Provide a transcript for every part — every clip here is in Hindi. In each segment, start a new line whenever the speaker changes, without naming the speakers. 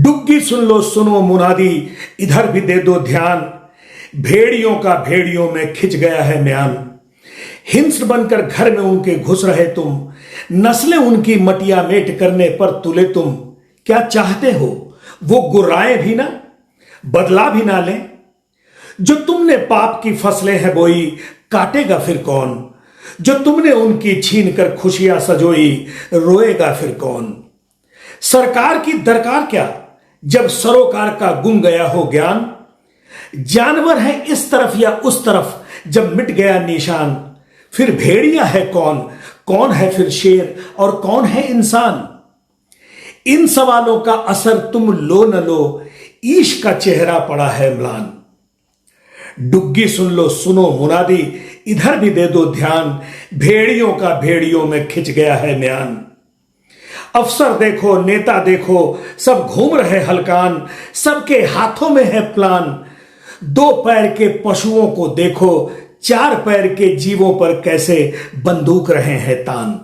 डुग्गी सुन लो सुनो मुनादी, इधर भी दे दो ध्यान। भेड़ियों का भेड़ियों में खिंच गया है म्यान। हिंस्र बनकर घर में उनके घुस रहे तुम, नस्लें उनकी मटिया मेट करने पर तुले तुम। क्या चाहते हो वो गुर्राए भी ना, बदला भी ना लें? जो तुमने पाप की फसलें हैं बोई, काटेगा फिर कौन? जो तुमने उनकी छीन कर खुशियां सजोई, रोएगा फिर कौन? सरकार की दरकार क्या जब सरोकार का गुम गया हो ज्ञान? जानवर है इस तरफ या उस तरफ जब मिट गया निशान, फिर भेड़िया है कौन, कौन है फिर शेर और कौन है इंसान? इन सवालों का असर तुम लो न लो, ईश का चेहरा पड़ा है म्लान। डुग्गी सुन लो सुनो मुनादी, इधर भी दे दो ध्यान। भेड़ियों का भेड़ियों में खिंच गया है म्यान। अफसर देखो नेता देखो सब घूम रहे हलकान, सबके हाथों में है प्लान। दो पैर के पशुओं को देखो, चार पैर के जीवों पर कैसे बंदूक रहे हैं तान।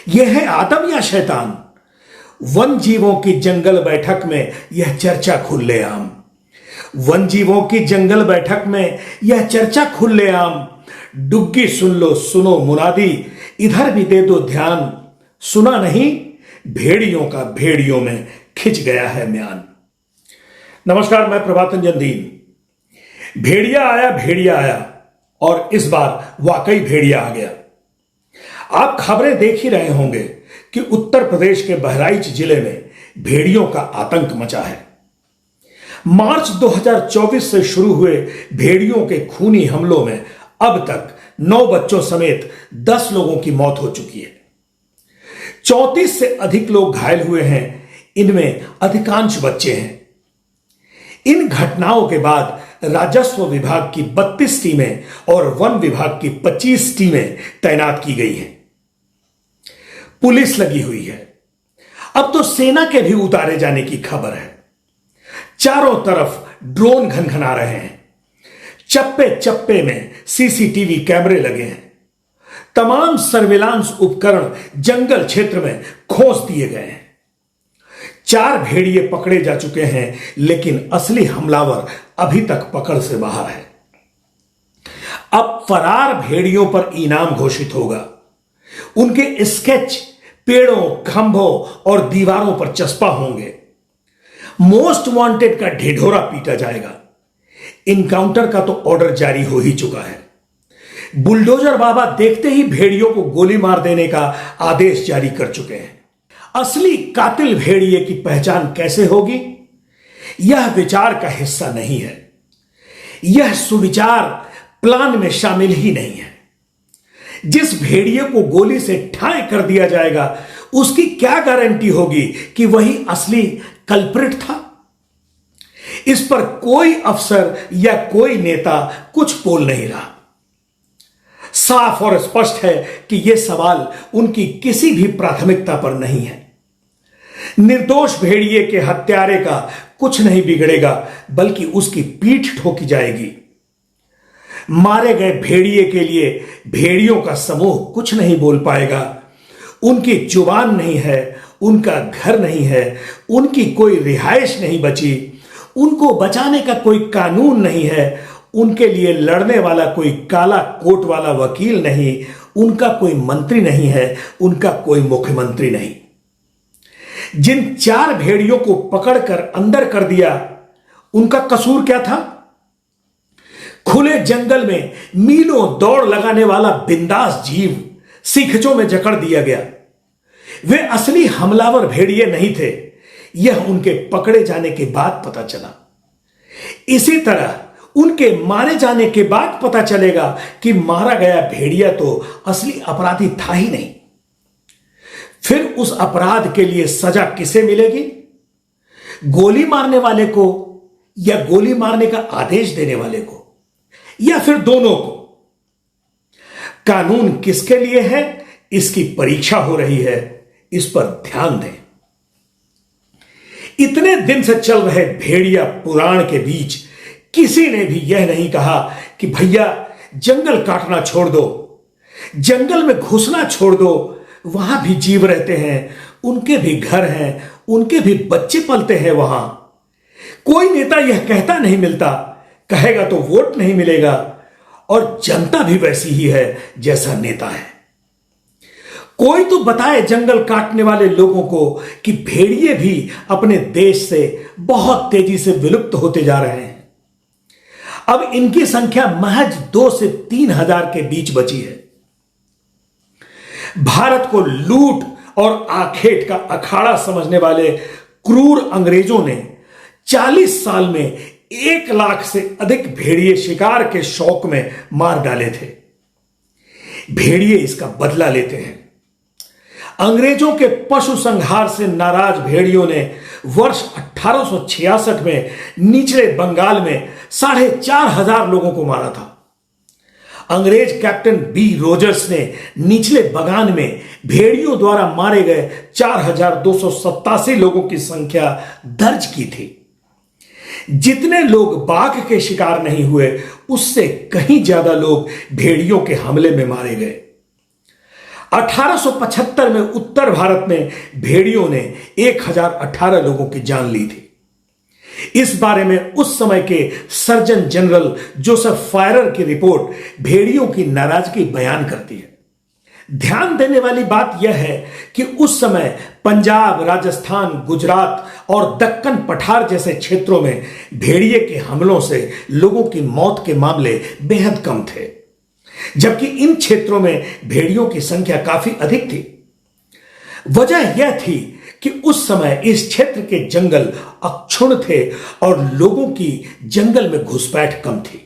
यह है आदम या शैतान? वन जीवों की जंगल बैठक में यह चर्चा खुलेआम। वन जीवों की जंगल बैठक में यह चर्चा खुलेआम। डुग्गी सुन लो सुनो मुनादी, इधर भी दे दो ध्यान। सुना नहीं, भेड़ियों का भेड़ियों में खिंच गया है म्यान। नमस्कार, मैं प्रभातंजन दीन। भेड़िया आया और इस बार वाकई भेड़िया आ गया। आप खबरें देख ही रहे होंगे कि उत्तर प्रदेश के बहराइच जिले में भेड़ियों का आतंक मचा है। मार्च 2024 से शुरू हुए भेड़ियों के खूनी हमलों में अब तक 9 बच्चों समेत 10 लोगों की मौत हो चुकी है। 34 से अधिक लोग घायल हुए हैं, इनमें अधिकांश बच्चे हैं। इन घटनाओं के बाद राजस्व विभाग की 32 टीमें और वन विभाग की 25 टीमें तैनात की गई हैं। पुलिस लगी हुई है। अब तो सेना के भी उतारे जाने की खबर है। चारों तरफ ड्रोन घनघना रहे हैं। चप्पे चप्पे में सीसीटीवी कैमरे लगे हैं। तमाम सर्विलांस उपकरण जंगल क्षेत्र में खोस दिए गए हैं। 4 भेड़िए पकड़े जा चुके हैं, लेकिन असली हमलावर अभी तक पकड़ से बाहर है। अब फरार भेड़ियों पर इनाम घोषित होगा। उनके स्केच पेड़ों, खंभों और दीवारों पर चस्पा होंगे। मोस्ट वांटेड का ढिढोरा पीटा जाएगा। इनकाउंटर का तो ऑर्डर जारी हो ही चुका है। बुलडोजर बाबा देखते ही भेड़ियों को गोली मार देने का आदेश जारी कर चुके हैं। असली कातिल भेड़िए की पहचान कैसे होगी? यह विचार का हिस्सा नहीं है। यह सुविचार प्लान में शामिल ही नहीं है। जिस भेड़िए को गोली से ठाए कर दिया जाएगा, उसकी क्या गारंटी होगी कि वही असली कल्प्रिट था? इस पर कोई अफसर या कोई नेता कुछ बोल नहीं रहा। साफ और स्पष्ट है कि यह सवाल उनकी किसी भी प्राथमिकता पर नहीं है। निर्दोष भेड़िए के हत्यारे का कुछ नहीं बिगड़ेगा, बल्कि उसकी पीठ ठोकी जाएगी। मारे गए भेड़िए के लिए भेड़ियों का समूह कुछ नहीं बोल पाएगा। उनकी जुबान नहीं है, उनका घर नहीं है, उनकी कोई रिहाइश नहीं बची, उनको बचाने का कोई कानून नहीं है, उनके लिए लड़ने वाला कोई काला कोट वाला वकील नहीं, उनका कोई मंत्री नहीं है, उनका कोई मुख्यमंत्री नहीं। जिन 4 भेड़ियों को पकड़कर अंदर कर दिया, उनका कसूर क्या था? खुले जंगल में मीलों दौड़ लगाने वाला बिंदास जीव सीखचों में जकड़ दिया गया। वे असली हमलावर भेड़िए नहीं थे, यह उनके पकड़े जाने के बाद पता चला। इसी तरह उनके मारे जाने के बाद पता चलेगा कि मारा गया भेड़िया तो असली अपराधी था ही नहीं। फिर उस अपराध के लिए सजा किसे मिलेगी? गोली मारने वाले को, या गोली मारने का आदेश देने वाले को, या फिर दोनों को? कानून किसके लिए है, इसकी परीक्षा हो रही है। इस पर ध्यान दें। इतने दिन से चल रहे भेड़िया पुराण के बीच किसी ने भी यह नहीं कहा कि भैया जंगल काटना छोड़ दो, जंगल में घुसना छोड़ दो। वहां भी जीव रहते हैं, उनके भी घर हैं, उनके भी बच्चे पलते हैं वहां। कोई नेता यह कहता नहीं मिलता, कहेगा तो वोट नहीं मिलेगा, और जनता भी वैसी ही है जैसा नेता है। कोई तो बताए जंगल काटने वाले लोगों को कि भेड़िए भी अपने देश से बहुत तेजी से विलुप्त होते जा रहे हैं। अब इनकी संख्या महज 2 से 3 हजार के बीच बची है। भारत को लूट और आखेट का अखाड़ा समझने वाले क्रूर अंग्रेजों ने 40 साल में 1 लाख से अधिक भेड़िए शिकार के शौक में मार डाले थे। भेड़िए इसका बदला लेते हैं। अंग्रेजों के पशु संहार से नाराज भेड़ियों ने वर्ष 1866 में निचले बंगाल में 4,500 लोगों को मारा था। अंग्रेज कैप्टन बी रोजर्स ने निचले बंगाल में भेड़ियों द्वारा मारे गए 4,287 लोगों की संख्या दर्ज की थी। जितने लोग बाघ के शिकार नहीं हुए, उससे कहीं ज्यादा लोग भेड़ियों के हमले में मारे गए। 1875 में उत्तर भारत में भेड़ियों ने 1018 लोगों की जान ली थी। इस बारे में उस समय के सर्जन जनरल जोसेफ फायरर की रिपोर्ट भेड़ियों की नाराजगी बयान करती है। ध्यान देने वाली बात यह है कि उस समय पंजाब, राजस्थान, गुजरात और दक्कन पठार जैसे क्षेत्रों में भेड़िए के हमलों से लोगों की मौत के मामले बेहद कम थे, जबकि इन क्षेत्रों में भेड़ियों की संख्या काफी अधिक थी। वजह यह थी कि उस समय इस क्षेत्र के जंगल अक्षुण्ण थे और लोगों की जंगल में घुसपैठ कम थी।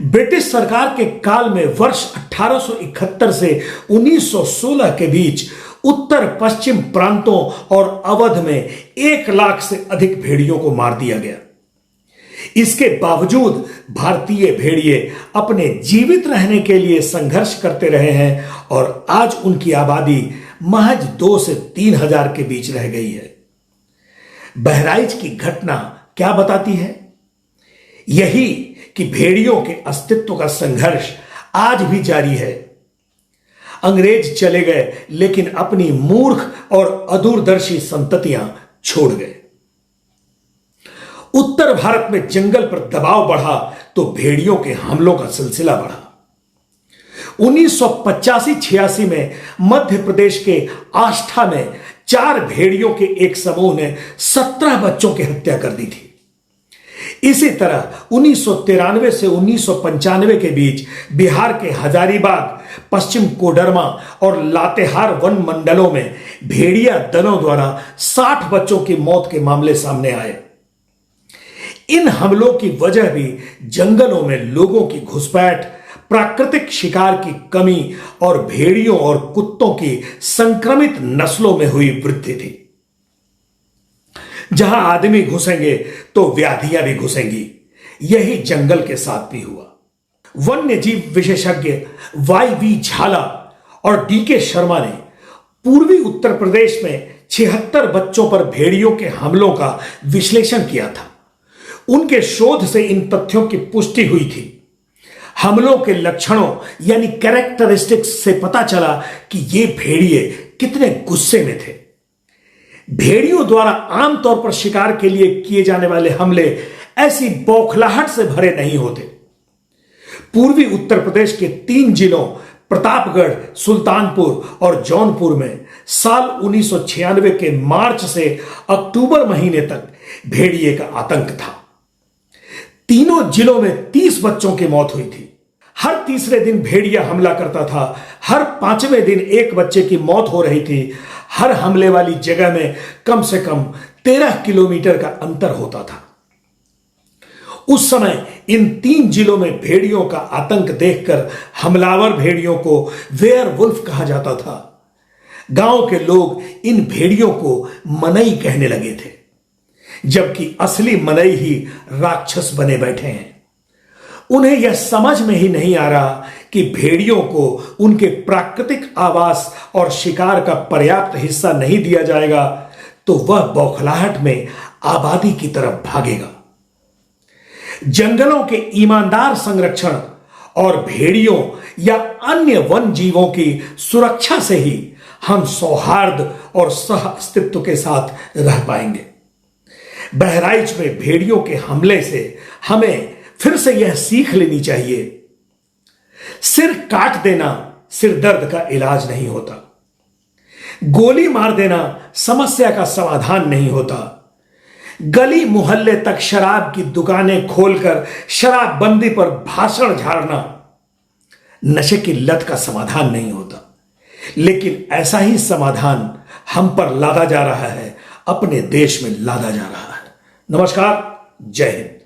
ब्रिटिश सरकार के काल में वर्ष 1871 से 1916 के बीच उत्तर पश्चिम प्रांतों और अवध में 1 लाख से अधिक भेड़ियों को मार दिया गया। इसके बावजूद भारतीय भेड़िए अपने जीवित रहने के लिए संघर्ष करते रहे हैं और आज उनकी आबादी महज 2 से 3 हजार के बीच रह गई है। बहराइच की घटना क्या बताती है? यही कि भेड़ियों के अस्तित्व का संघर्ष आज भी जारी है। अंग्रेज चले गए, लेकिन अपनी मूर्ख और अदूरदर्शी संततियां छोड़ गए। उत्तर भारत में जंगल पर दबाव बढ़ा तो भेड़ियों के हमलों का सिलसिला बढ़ा। 1985-86 में मध्य प्रदेश के आष्ठा में 4 भेड़ियों के एक समूह ने 17 बच्चों की हत्या कर दी थी। इसी तरह 1993 से 1995 के बीच बिहार के हजारीबाग, पश्चिम कोडरमा और लातेहार वन मंडलों में भेड़िया दलों द्वारा 60 बच्चों की मौत के मामले सामने आए। इन हमलों की वजह भी जंगलों में लोगों की घुसपैठ, प्राकृतिक शिकार की कमी और भेड़ियों और कुत्तों की संक्रमित नस्लों में हुई वृद्धि थी। जहां आदमी घुसेंगे तो व्याधियां भी घुसेंगी। यही जंगल के साथ भी हुआ। वन्य जीव विशेषज्ञ वाई.वी. झाला और डी.के. शर्मा ने पूर्वी उत्तर प्रदेश में 76 बच्चों पर भेड़ियों के हमलों का विश्लेषण किया था। उनके शोध से इन तथ्यों की पुष्टि हुई थी। हमलों के लक्षणों यानी कैरेक्टरिस्टिक्स से पता चला कि ये भेड़िए कितने गुस्से में थे। भेड़ियों द्वारा आमतौर पर शिकार के लिए किए जाने वाले हमले ऐसी बौखलाहट से भरे नहीं होते। पूर्वी उत्तर प्रदेश के 3 जिलों प्रतापगढ़, सुल्तानपुर और जौनपुर में साल 1996 के मार्च से अक्टूबर महीने तक भेड़िए का आतंक था। तीनों जिलों में 30 बच्चों की मौत हुई थी। हर तीसरे दिन भेड़िया हमला करता था। हर 5वें दिन एक बच्चे की मौत हो रही थी। हर हमले वाली जगह में कम से कम 13 किलोमीटर का अंतर होता था। उस समय इन 3 जिलों में भेड़ियों का आतंक देखकर हमलावर भेड़ियों को वेयरवुल्फ कहा जाता था। गांव के लोग इन भेड़ियों को मनई कहने लगे थे, जबकि असली मनई ही राक्षस बने बैठे हैं। उन्हें यह समझ में ही नहीं आ रहा कि भेड़ियों को उनके प्राकृतिक आवास और शिकार का पर्याप्त हिस्सा नहीं दिया जाएगा तो वह बौखलाहट में आबादी की तरफ भागेगा। जंगलों के ईमानदार संरक्षण और भेड़ियों या अन्य वन जीवों की सुरक्षा से ही हम सौहार्द और सह अस्तित्व के साथ रह पाएंगे। बहराइच में भेड़ियों के हमले से हमें फिर से यह सीख लेनी चाहिए, सिर काट देना सिर दर्द का इलाज नहीं होता, गोली मार देना समस्या का समाधान नहीं होता, गली मोहल्ले तक शराब की दुकानें खोलकर शराबबंदी पर भाषण झाड़ना नशे की लत का समाधान नहीं होता। लेकिन ऐसा ही समाधान हम पर लादा जा रहा है, अपने देश में लादा जा रहा है। नमस्कार, जय हिंद।